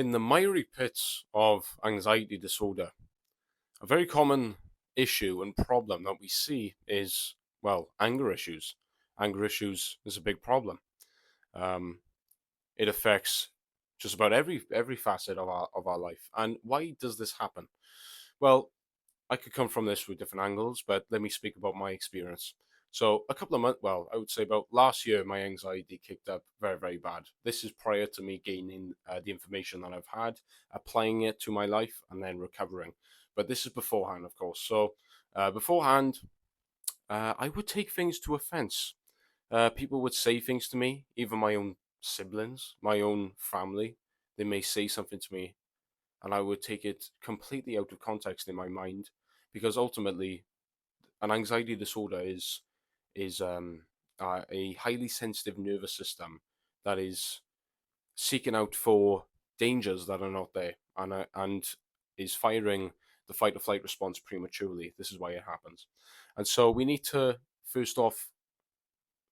In the miry pits of anxiety disorder, a very common issue and problem that we see is, well, anger issues. Anger issues is a big problem. Um, it affects just about every facet of our life. And why does this happen? Well, I could come from this with different angles, but let me speak about my experience. So, a couple of months, well, I would say about last year, my anxiety kicked up very, very bad. This is prior to me gaining the information that I've had, applying it to my life, and then recovering. But this is beforehand, of course. So, beforehand, I would take things to offense. People would say things to me, even my own siblings, my own family. They may say something to me, and I would take it completely out of context in my mind, because ultimately, an anxiety disorder is a highly sensitive nervous system that is seeking out for dangers that are not there, and is firing the fight or flight response prematurely. This is why it happens, and so we need to first off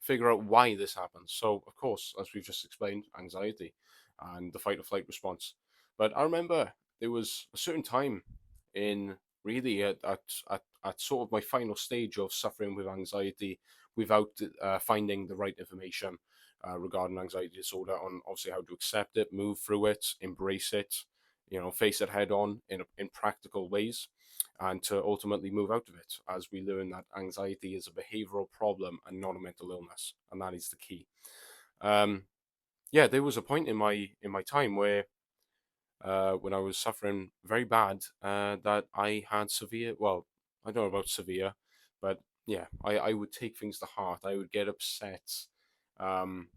figure out why this happens. So, of course, as we've just explained, anxiety and the fight or flight response. But I remember there was a certain time in really at sort of my final stage of suffering with anxiety without finding the right information regarding anxiety disorder, on obviously how to accept it, move through it, embrace it, face it head on in practical ways, and to ultimately move out of it, as we learn that anxiety is a behavioral problem and not a mental illness, and that is the key. Um, yeah, there was a point in my time where when I was suffering very bad, that I had severe. Well, I don't know about severe, but yeah, I would take things to heart. I would get upset, um,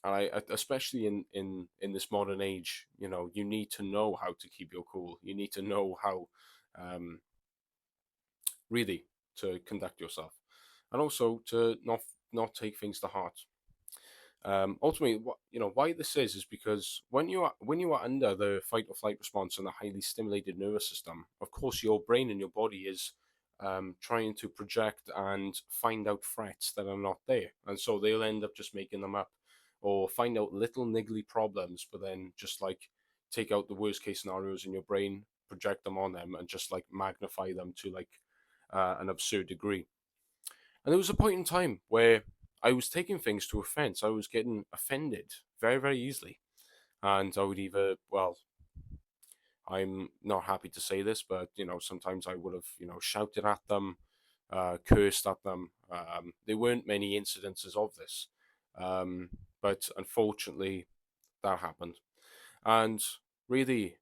and especially in this modern age, you need to know how to keep your cool. You need to know how, um, really, to conduct yourself, and also to not take things to heart. Ultimately, why this is because when you are under the fight or flight response and the highly stimulated nervous system, of course your brain and your body is trying to project and find out threats that are not there, and so they'll end up just making them up, or find out little niggly problems, but then just like take out the worst case scenarios in your brain, project them on them, and just like magnify them to like an absurd degree. And there was a point in time where I was taking things to offense. I was getting offended very, very easily. And I would either, well, I'm not happy to say this, but, sometimes I would have, shouted at them, cursed at them. There weren't many incidences of this. Um, but unfortunately, that happened. And really,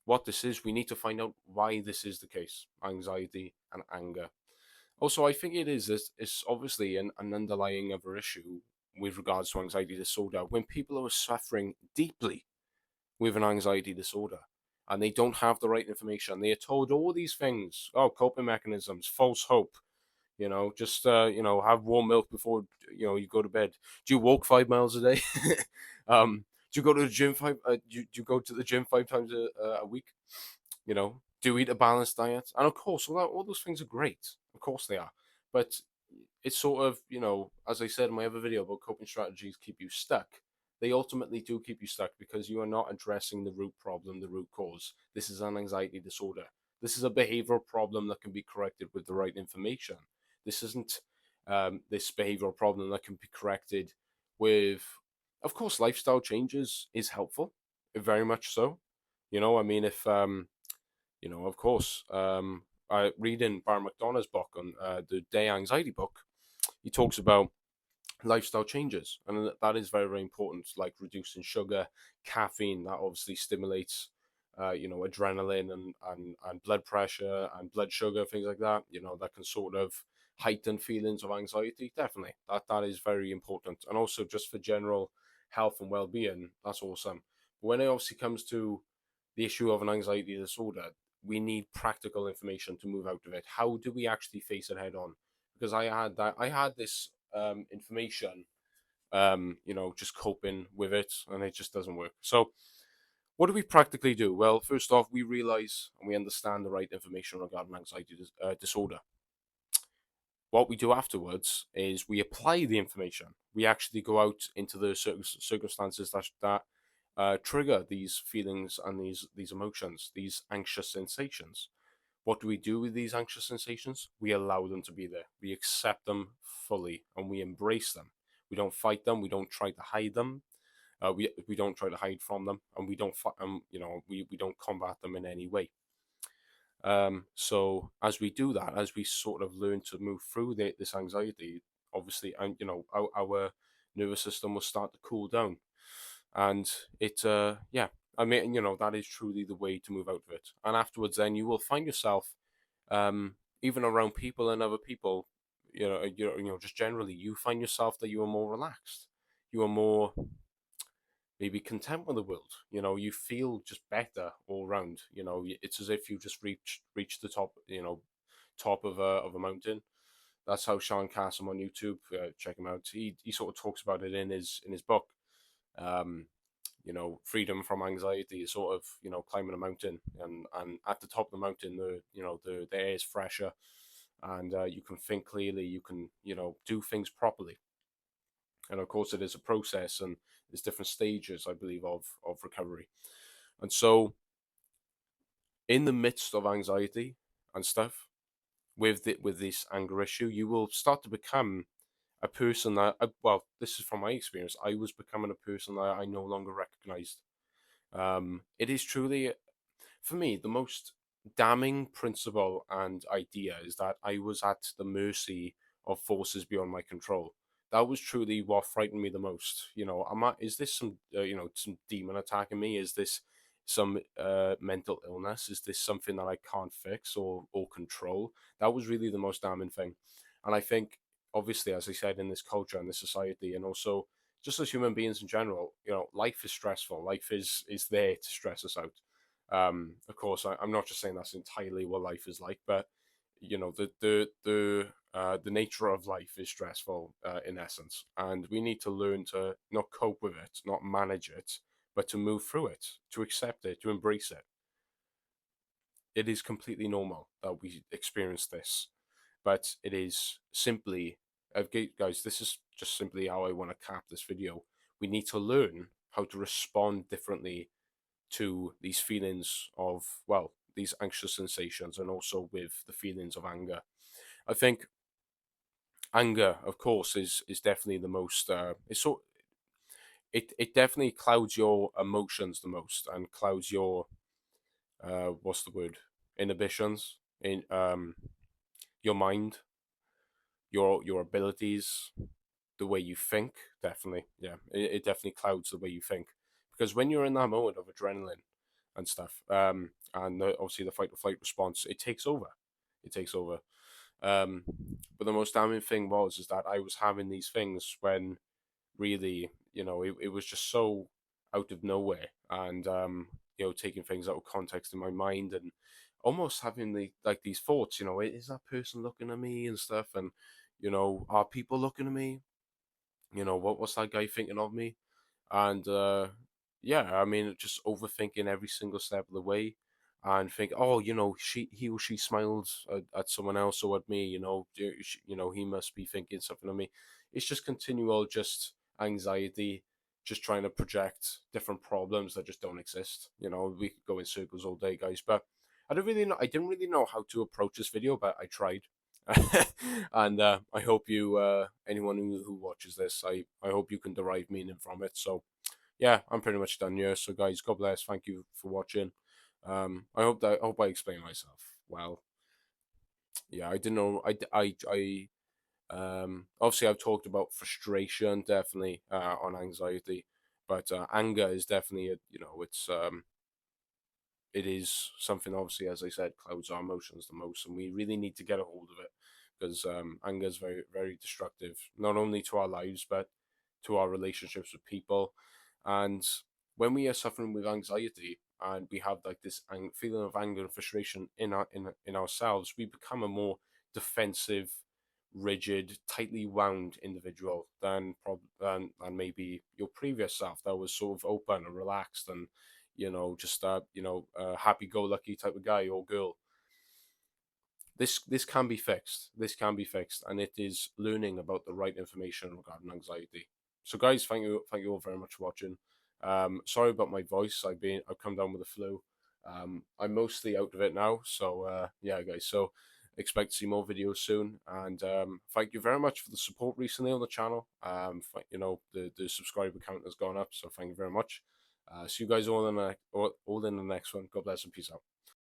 what this is, we need to find out why this is the case: anxiety and anger. Also, I think it's obviously an underlying other issue with regards to anxiety disorder. When people are suffering deeply with an anxiety disorder and they don't have the right information, they are told all these things: oh, coping mechanisms, false hope, just have warm milk before you go to bed. Do you walk 5 miles a day? Do you go to the gym do you go to the gym 5 times a week? Do you eat a balanced diet? And of course, all those things are great. Of course they are. But it's sort of, as I said in my other video about coping strategies keep you stuck, they ultimately do keep you stuck because you are not addressing the root problem, the root cause. This is an anxiety disorder. This is a behavioral problem that can be corrected with the right information. This isn't this behavioral problem that can be corrected with, of course, lifestyle changes is helpful, very much so. I mean, if of course, I read in Byron McDonough's book on the Day Anxiety book, he talks about lifestyle changes, and that is very, very important, like reducing sugar, caffeine. That obviously stimulates, adrenaline and blood pressure and blood sugar, things like that. That can sort of heighten feelings of anxiety. Definitely, that is very important, and also just for general health and well-being. That's awesome. But when it obviously comes to the issue of an anxiety disorder, we need practical information to move out of it. How do we actually face it head on? Because I had this information, just coping with it, and it just doesn't work. So, what do we practically do? Well, first off, we realize and we understand the right information regarding anxiety disorder. What we do afterwards is we apply the information. We actually go out into the circumstances that trigger these feelings and these emotions, these anxious sensations. What do we do with these anxious sensations? We allow them to be there. We accept them fully and we embrace them. We don't fight them. We don't try to hide them. We don't try to hide from them, and we don't we don't combat them in any way. So as we do that, as we sort of learn to move through this anxiety, obviously, and our nervous system will start to cool down, and yeah, I mean, that is truly the way to move out of it. And afterwards, then you will find yourself, even around people and other people, just generally, you find yourself that you are more relaxed, you are more maybe content with the world. You feel just better all around. It's as if you just reached the top, top of a mountain. That's how Sean Cassim on YouTube, check him out. He sort of talks about it in his book. Um, freedom from anxiety is sort of climbing a mountain, and at the top of the mountain, the air is fresher, and you can think clearly. You can do things properly. And of course, it is a process, and there's different stages, I believe, of recovery. And so, in the midst of anxiety and stuff, with this anger issue, you will start to become a person that, well, this is from my experience. I was becoming a person that I no longer recognized. It is truly, for me, the most damning principle and idea is that I was at the mercy of forces beyond my control. That was truly what frightened me the most. Is this some demon attacking me? Is this some mental illness? Is this something that I can't fix or control? That was really the most damning thing. And I think, obviously, as I said, in this culture and this society, and also just as human beings in general, life is stressful. Life is there to stress us out. Of course, I'm not just saying that's entirely what life is like, but the nature of life is stressful in essence, and we need to learn to not cope with it, not manage it, but to move through it, to accept it, to embrace it. It is completely normal that we experience this, but it is simply, guys, this is just simply how I want to cap this video. We need to learn how to respond differently to these feelings of, well, these anxious sensations, and also with the feelings of anger. I think anger, of course, is definitely the most. It definitely clouds your emotions the most, and clouds your what's the word, inhibitions in your mind, your abilities, the way you think. Definitely, yeah, it definitely clouds the way you think, because when you're in that moment of adrenaline and stuff, and obviously the fight or flight response, it takes over. It takes over. Um, but the most damning thing is that I was having these things when really, it was just so out of nowhere, and taking things out of context in my mind, and almost having these thoughts. Is that person looking at me and stuff, and are people looking at me? What's that guy thinking of me? And yeah, I mean, just overthinking every single step of the way, and think, oh, he or she smiled at someone else or at me. He must be thinking something of me. It's just continual, just anxiety, just trying to project different problems that just don't exist. We could go in circles all day, guys, but I didn't really know how to approach this video, but I tried. And I hope anyone who watches this, I hope you can derive meaning from it. So yeah, I'm pretty much done here. So guys, God bless. Thank you for watching. I hope I explained myself well. Yeah, I didn't know. Obviously I've talked about frustration definitely on anxiety, but anger is definitely it is something, obviously, as I said, clouds our emotions the most, and we really need to get a hold of it, because anger is very, very destructive, not only to our lives, but to our relationships with people. And when we are suffering with anxiety, and we have like this feeling of anger and frustration in ourselves, we become a more defensive, rigid, tightly wound individual than maybe your previous self, that was sort of open and relaxed, and just a happy-go-lucky type of guy or girl. This can be fixed. This can be fixed, and it is learning about the right information regarding anxiety. So, guys, thank you all very much for watching. Sorry about my voice. I've come down with the flu. I'm mostly out of it now. So yeah, guys. So expect to see more videos soon. And thank you very much for the support recently on the channel. The subscriber count has gone up, so thank you very much. See you guys all in the next one. God bless and peace out.